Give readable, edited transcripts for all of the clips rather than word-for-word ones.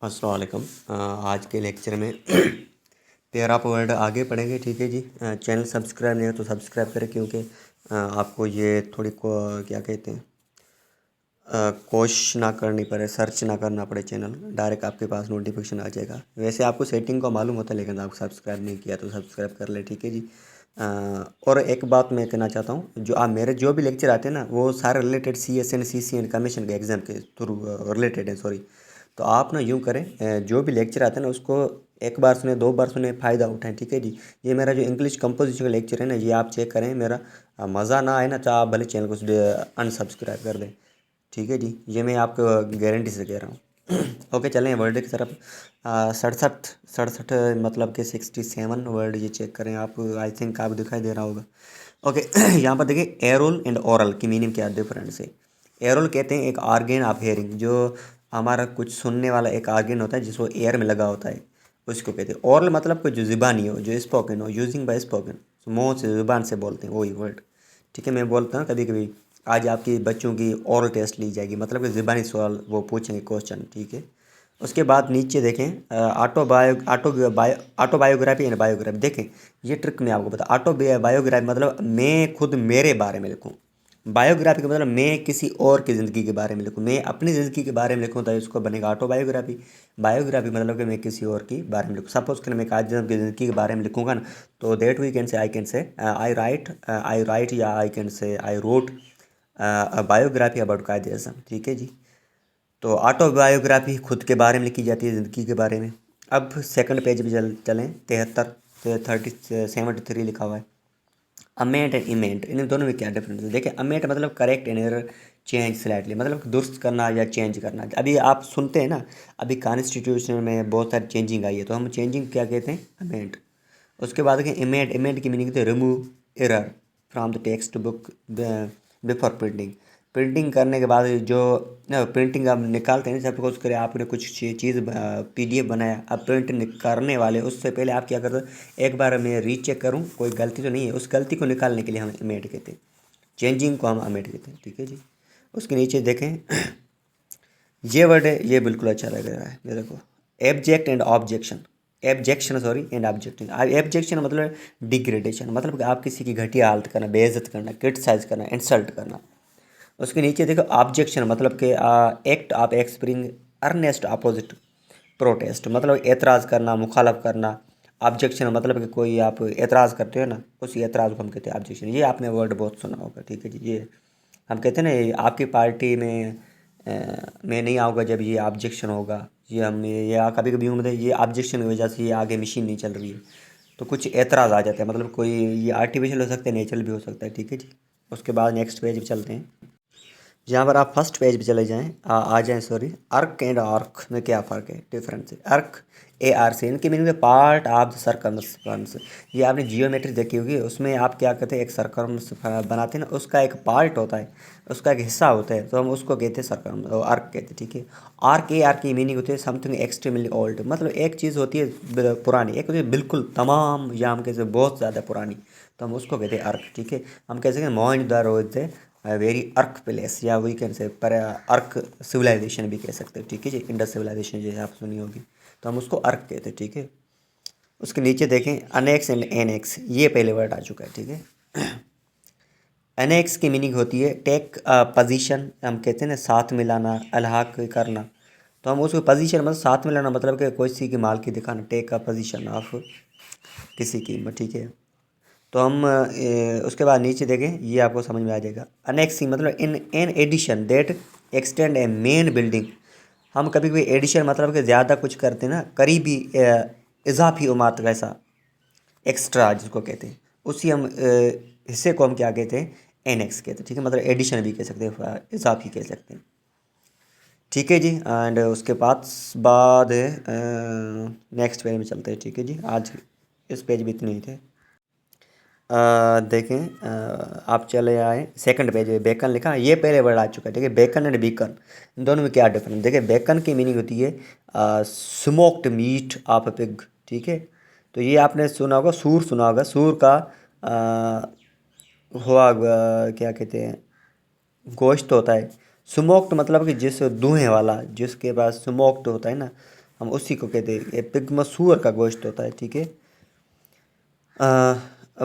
अस्सलाम वालेकुम। आज के लेक्चर में पेयर ऑफ वर्ड आगे पढ़ेंगे। ठीक है जी। चैनल सब्सक्राइब नहीं है तो सब्सक्राइब करें, क्योंकि आपको ये थोड़ी को क्या कहते हैं कोशिश ना करनी पड़े, सर्च ना करना पड़े, चैनल डायरेक्ट आपके पास नोटिफिकेशन आ जाएगा। वैसे आपको सेटिंग को मालूम होता है, लेकिन आप सब्सक्राइब नहीं किया तो सब्सक्राइब कर ले। ठीक है जी। और एक बात मैं कहना चाहता हूँ, जो आप मेरे जो भी लेक्चर आते हैं ना, वो सारे रिलेटेड CSN CCN कमीशन के एग्ज़ाम के थ्रू रिलेटेड है। सॉरी। तो आप ना यूँ करें, जो भी लेक्चर आते हैं ना उसको एक बार सुने, दो बार सुने, फ़ायदा उठाएं। ठीक है जी। ये मेरा जो इंग्लिश कंपोजिशन का लेक्चर है ना, ये आप चेक करें। मेरा मज़ा ना आए ना तो आप भले चैनल को अनसब्सक्राइब कर दें। ठीक है जी। ये मैं आपको गारंटी से कह रहा हूँ। ओके, चलें वर्ड की तरफ। 67 67 मतलब कि 67 वर्ड ये चेक करें आप। आई थिंक आपको दिखाई दे रहा होगा। ओके। यहाँ पर देखिए, एरोल एंड ओरल की मीनिंग क्या डिफरेंस है। एरोल कहते हैं एक आर्गेन ऑफ हेयरिंग, जो हमारा कुछ सुनने वाला एक आर्गेन होता है जिसको एयर में लगा होता है, उसको कहते हैं। ओरल मतलब कि जो ज़ुबानी हो, जो स्पोकन हो, यूजिंग बाय स्पोकन, मुँह से ज़ुबान से बोलते हैं, वही वर्ड। ठीक है। मैं बोलता हूँ कभी कभी, आज आपकी बच्चों की ओरल टेस्ट ली जाएगी, मतलब कि ज़ुबानी सवाल वो पूछेंगे, क्वेश्चन। ठीक है। उसके बाद नीचे देखें, ऑटोबायोग्राफी एंड बायोग्राफी। देखें, ये ट्रिक मैं आपको बता। बायोग्राफी मतलब मैं खुद मेरे बारे में लिखूँ। बायोग्राफी का मतलब मैं किसी और की ज़िंदगी के बारे में लिखूँ, मैं अपनी ज़िंदगी के बारे में लिखूँ तो इसको बनेगा ऑटोबायोग्राफी। बायोग्राफी मतलब कि मैं किसी और की बारे में लिखूँ। सपोज करें मैं काजी की ज़िंदगी के बारे में लिखूँगा ना, तो that we can say, I can say I right, या I can say I wrote biography about कायदे आज़म। ठीक है जी। तो ऑटोबायोग्राफी खुद के बारे में लिखी जाती है, ज़िंदगी के बारे में। अब सेकंड पेज पे चलें। 73 लिखा हुआ है। अमेंट एंड इमेंट, इन दोनों में क्या डिफरेंस है। देखिए, अमेंट मतलब correct and error change slightly, मतलब दुरुस्त करना या चेंज करना। अभी आप सुनते हैं ना, अभी कॉन्स्टिट्यूशन में बहुत सारी चेंजिंग आई है, तो हम चेंजिंग क्या कहते हैं, अमेंट। उसके बाद देखिए, इमेंट, इमेंट की मीनिंग होती है remove error from the text book before printing. Printing करने के बाद जो प्रिंटिंग आप निकालते हैं, सपोज करें आपने कुछ चीज़ PDF बनाया, अब प्रिंट करने वाले उससे पहले आप क्या करते हो, एक बार मैं रीचेक करूं कोई गलती तो नहीं है, उस गलती को निकालने के लिए हम अमेंड कहते हैं, चेंजिंग को हम अमेंड कहते हैं। ठीक है जी। उसके नीचे देखें, ये वर्ड है, ये बिल्कुल अच्छा लग रहा है मेरे को। Abject and objection, abjection sorry and objecting. Abjection मतलब डिग्रेडेशन, मतलब कि आप किसी की घटिया हालत करना, बेइज्जत करना, क्रिटिसाइज करना, इंसल्ट करना। उसके नीचे देखो, ऑब्जेक्शन मतलब कि act of expressing earnest opposite protest, मतलब एतराज़ करना, मुखालफ करना। ऑब्जेक्शन मतलब कि कोई आप एतराज़ करते हो ना, उस एतराज़ को हम कहते हैं ऑब्जेक्शन। ये आपने वर्ड बहुत सुना होगा। ठीक है जी। ये हम कहते हैं ना, ये आपकी पार्टी में मैं नहीं आऊँगा जब ये ऑब्जेक्शन होगा, ये हम ये कभी कभी मतलब ये ऑब्जेक्शन की वजह से ये आगे मशीन नहीं चल रही है, तो कुछ एतराज़ आ जाता है। मतलब कोई ये आर्टिफिशियल हो सकता है, नेचुरल भी हो सकता है। ठीक है जी। उसके बाद नेक्स्ट पेज पे चलते हैं। यहाँ पर आप फर्स्ट पेज पे चले जाएं, आ जाएं सॉरी। अर्क एंड आर्क में क्या फ़र्क है, डिफरेंस है। अर्क, ARC, इनके मीनिंग है पार्ट ऑफ द सर्कमस्टेंस। ये आपने जियोमेट्री देखी होगी, उसमें आप क्या कहते हैं, एक सर्कम बनाते हैं ना, उसका एक पार्ट होता है, उसका एक हिस्सा होता है, तो हम उसको कहते हैं सर्कम, आर्क कहते हैं। ठीक है। आर्क, ARK की मीनिंग होती है समथिंग एक्सट्रीमली ओल्ड, मतलब एक चीज़ होती है पुरानी, एक होती है बिल्कुल तमाम, या हम कहते हैं बहुत ज़्यादा पुरानी, तो हम उसको कहते हैं अर्क। ठीक है। हम कह सकते हैं मोहनजोदड़ो इज वेरी अर्क प्लेस, या वी कैन से पर अर्क सिविलाइजेशन भी कह सकते हैं। ठीक है जी। इंडस सिविलाइजेशन जो है आप सुनी होगी, तो हम उसको अर्क कहते हैं। ठीक है। उसके नीचे देखें, अनेक्स एंड एनेक्स, ये पहले वर्ड आ चुका है। ठीक है। एनेक्स की मीनिंग होती है टेक पोजीशन, हम कहते हैं ना साथ मिलाना, अलहाक करना, तो हम उसको पोजीशन मतलब साथ मिलाना, मतलब कि कोई किसी की मालकी दिखाना, टेक अ पोजीशन ऑफ किसी की। ठीक है। तो हम उसके बाद नीचे देखें, ये आपको समझ में आ जाएगा। अनेक्सिंग मतलब in an addition that extend a main building. हम कभी कभी एडिशन मतलब कि ज़्यादा कुछ करते हैं ना, करीबी इजाफी इमारत का ऐसा, एक्स्ट्रा जिसको कहते हैं, उसी हम हिस्से को हम क्या कहते हैं, एनेक्स कहते हैं। ठीक है। मतलब एडिशन भी कह सकते हैं, इजाफी कह सकते हैं। ठीक है जी। एंड उसके बाद नेक्स्ट पेज में चलते हैं। ठीक है जी। आज इस पेज में इतने ही थे। देखें, आप चले आए सेकंड पेज पे, बेकन लिखा है, ये पहले वर्ड आ चुका है। ठीक है। बेकन एंड बीकन, इन दोनों में क्या डिफरेंस। देखिए, बेकन की मीनिंग होती है smoked meat of a pig. ठीक है। तो ये आपने सुना होगा, सूर सुना होगा, सूर का क्या कहते हैं, गोश्त होता है। स्मोक्ड मतलब कि जिस धुएँ वाला, जिसके पास स्मोक्ड होता है ना, हम उसी को कहते हैं। ये पिग मसूर का गोश्त होता है, ठीक है।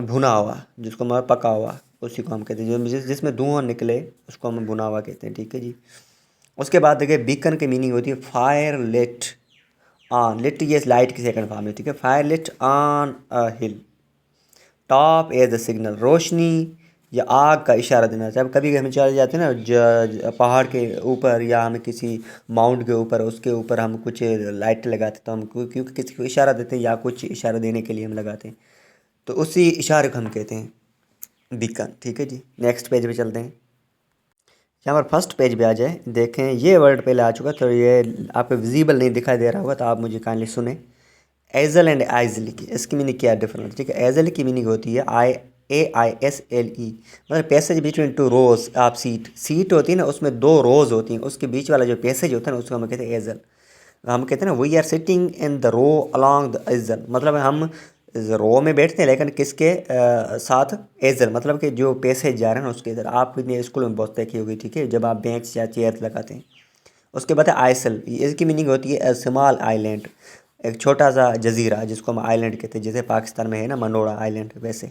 भुना हुआ, जिसको हमारा पका हुआ, उसी को हम कहते हैं। जिसमें धुआं निकले उसको हम भुना हुआ कहते हैं, ठीक है जी। उसके बाद देखिए बीकन की मीनिंग होती है फायर लिट ऑन। लिट ये लाइट की सेकंड फॉर्म है, ठीक है। Fire lit on a hill, top as the signal, रोशनी या आग का इशारा देना। जब कभी हम चले जाते हैं ना पहाड़ के ऊपर या हमें किसी माउंट के ऊपर, उसके ऊपर हम कुछ लाइट लगाते तो हम क्योंकि किसी को इशारा देते हैं या कुछ इशारा देने के लिए हम लगाते हैं, तो उसी इशारे को हम कहते हैं बीकन, ठीक है जी। नेक्स्ट पेज पे चलते हैं। यहाँ पर फर्स्ट पेज पे आ जाए, देखें ये वर्ड पहले आ चुका, तो ये आपको विजिबल नहीं दिखाई दे रहा होगा, तो आप मुझे काइंडली सुने। एजल एंड आइजल की इसकी मीनिंग क्या डिफरेंस, ठीक है। एजल की मीनिंग होती है AISLE, मतलब पैसेज बिटवीन टू रोज। आप सीट होती है ना, उसमें दो रोज होती हैं, उसके बीच वाला जो पैसेज होता है ना, उसको हम कहते हैं एजल। हम कहते हैं ना we are sitting in the row along the aisle, मतलब हम रो में बैठते हैं लेकिन किसके साथ, एजल, मतलब कि जो पैसेज जा रहे हैं ना उसके इधर। आप स्कूल में बहुत देखी होगी, ठीक है, जब आप बेंच या चेयर लगाते हैं। उसके बाद है आइसल, इसकी मीनिंग होती है स्मॉल आइलैंड, एक छोटा सा जजीरा जिसको हम आइलैंड कहते हैं, जैसे पाकिस्तान में है ना मनोड़ा आइलैंड, वैसे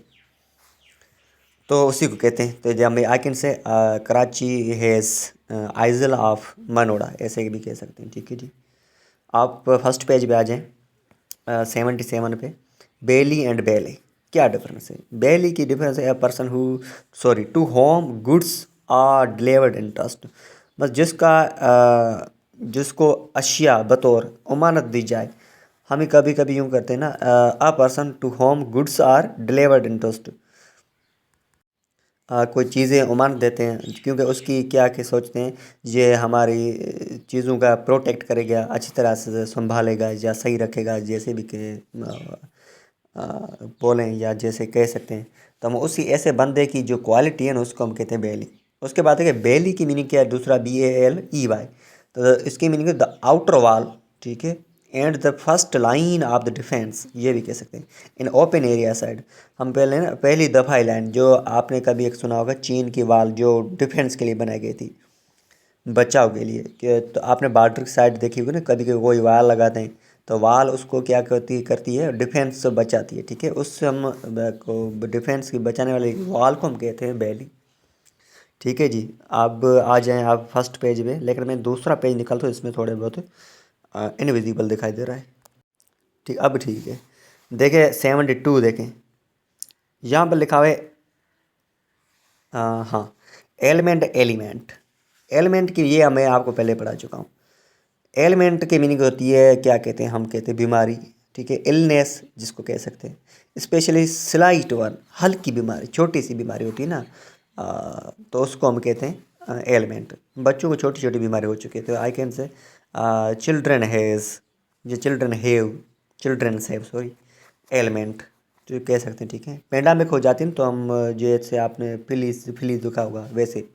तो उसी को कहते हैं। तो जब I can say Karachi has Aizawl of Manora, ऐसे भी कह सकते हैं, ठीक है जी। आप फर्स्ट पेज पे आ जाएं 77 पे। बेली एंड बेले क्या डिफरेंस है। बेली की डिफरेंस है to whom goods are delivered in trust, बस जिसको अशिया बतौर अमानत दी जाए। हमें कभी कभी यूँ करते हैं ना, a person to whom goods are delivered in trust, कोई चीज़ें उमान देते हैं क्योंकि उसकी क्या के सोचते हैं ये हमारी चीज़ों का प्रोटेक्ट करेगा, अच्छी तरह से संभालेगा या सही रखेगा, जैसे भी के बोलें या जैसे कह सकते हैं। तो हम उसी ऐसे बंदे की जो क्वालिटी है ना उसको हम कहते हैं बेली। उसके बाद है कि बेली की मीनिंग क्या है, दूसरा BALEY, तो इसकी मीनिंग है द आउटर वॉल, ठीक है, and the first line of the defence, ये भी कह सकते हैं। इन ओपन एरिया साइड, हम पहले ना पहली दफ़ा लैंड, जो आपने कभी एक सुना होगा चीन की वाल जो डिफेंस के लिए बनाई गई थी, बचाव के लिए, कि तो आपने बॉर्डर की साइड देखी होगी ना, कभी कभी कोई वाल लगाते हैं तो वाल उसको क्या करती है, डिफेंस से बचाती है, ठीक है। उससे हम को डिफेंस की बचाने वाले वाल को हम कहते हैं बैली, ठीक है जी। अब आ जाएं आप फर्स्ट पेज पे, लेकिन मैं दूसरा पेज निकालता हूँ, इसमें थोड़े बहुत इनविजिबल दिखाई दे रहा है, ठीक। अब ठीक है, देखें 72 देखें, यहाँ पर लिखा हुआ है हाँ एलिमेंट। एलिमेंट की ये मैं आपको पहले पढ़ा चुका हूँ। एलिमेंट की मीनिंग होती है, क्या कहते हैं, हम कहते हैं बीमारी, ठीक है, इलनेस जिसको कह सकते हैं। स्पेशली स्लाइट वन, हल्की बीमारी, छोटी सी बीमारी होती है ना, तो उसको हम कहते हैं एलिमेंट। बच्चों को छोटी छोटी बीमारी हो चुकी है, तो I can say children has, जो चिल्ड्रन हैव सॉरी एलिमेंट, जो कह सकते हैं, ठीक है। पेंडामिक हो जाती है तो हम जैसे आपने फिलीज दुखा होगा वैसे।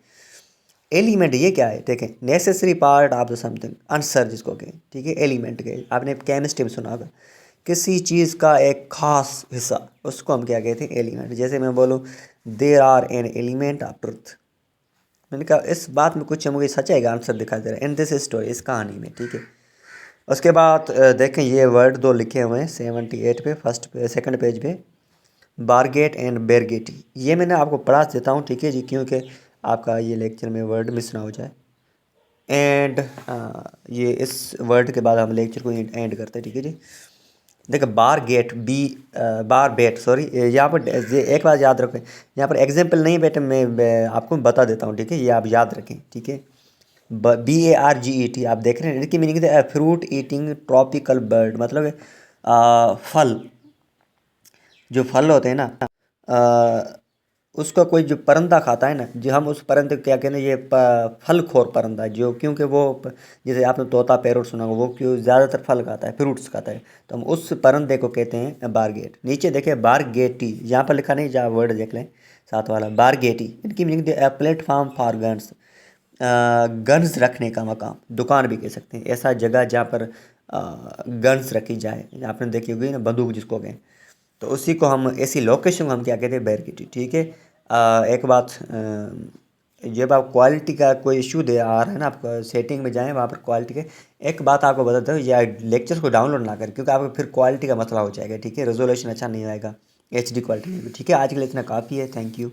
एलिमेंट ये क्या है, ठीक है, necessary part of the something, answer जिसको कहें, ठीक है। एलिमेंट के आपने केमिस्ट्री में सुना होगा, किसी चीज़ का एक खास हिस्सा, उसको हम क्या कहते हैं, एलिमेंट। जैसे मैं बोलूँ there are an element of truth, मैंने कहा इस बात में कुछ मुझे सच्चाई का आंसर दिखाई दे रहा है इन दिस स्टोरी, इस कहानी में, ठीक है। उसके बाद देखें ये वर्ड दो लिखे हुए हैं 78 पे, सेकंड पेज पे, बारगेट एंड बेरगेटी। ये मैंने आपको पढ़ा देता हूँ, ठीक है जी, क्योंकि आपका ये लेक्चर में वर्ड मिस ना हो जाए। एंड ये इस वर्ड के बाद हम लेक्चर को एंड करते हैं, ठीक है जी। देखो बार बेट सॉरी, यहाँ पर एक बात याद रखें, यहाँ पर एग्जाम्पल नहीं बेटे, मैं आपको बता देता हूँ, ठीक है, ये आप याद रखें, ठीक है। BARGET आप देख रहे हैं, इसकी मीनिंग है फ्रूट ईटिंग ट्रॉपिकल बर्ड, मतलब फल, जो फल होते हैं ना, उसका कोई जो परिंदा खाता है ना, जो हम उस परिंदे को क्या कहते हैं, ये फल खोर परिंदा है, जो क्योंकि वो जैसे आपने तोता पैरोट सुना होगा, वो क्यों ज़्यादातर फल खाता है, फ्रूट्स खाता है, तो हम उस परिंदे को कहते हैं बारगेट। नीचे देखिए बारगेटी, यहाँ पर लिखा नहीं, जहाँ वर्ड देख लें साथ वाला बारगेटी, इनकी meaning platform for guns, guns रखने का मकाम, दुकान भी कह सकते हैं, ऐसा जगह जहाँ पर गन्स रखी जाए, आपने देखी होगी ना बंदूक जिसको कहें, तो उसी को हम, ऐसी लोकेशन को हम क्या कहते हैं, बैरगिटी, ठीक है। एक बात जब आप क्वालिटी का कोई इशू दे आ रहा है ना, आप सेटिंग में जाएँ, वहाँ पर क्वालिटी के एक बात आपको बताता हूँ, या लेक्चर्स को डाउनलोड ना करें, क्योंकि आपको फिर क्वालिटी का मसला हो जाएगा, ठीक है, रेजोल्यूशन अच्छा नहीं आएगा, HD क्वालिटी नहीं, ठीक है। आज के लिए इतना काफ़ी है, थैंक यू।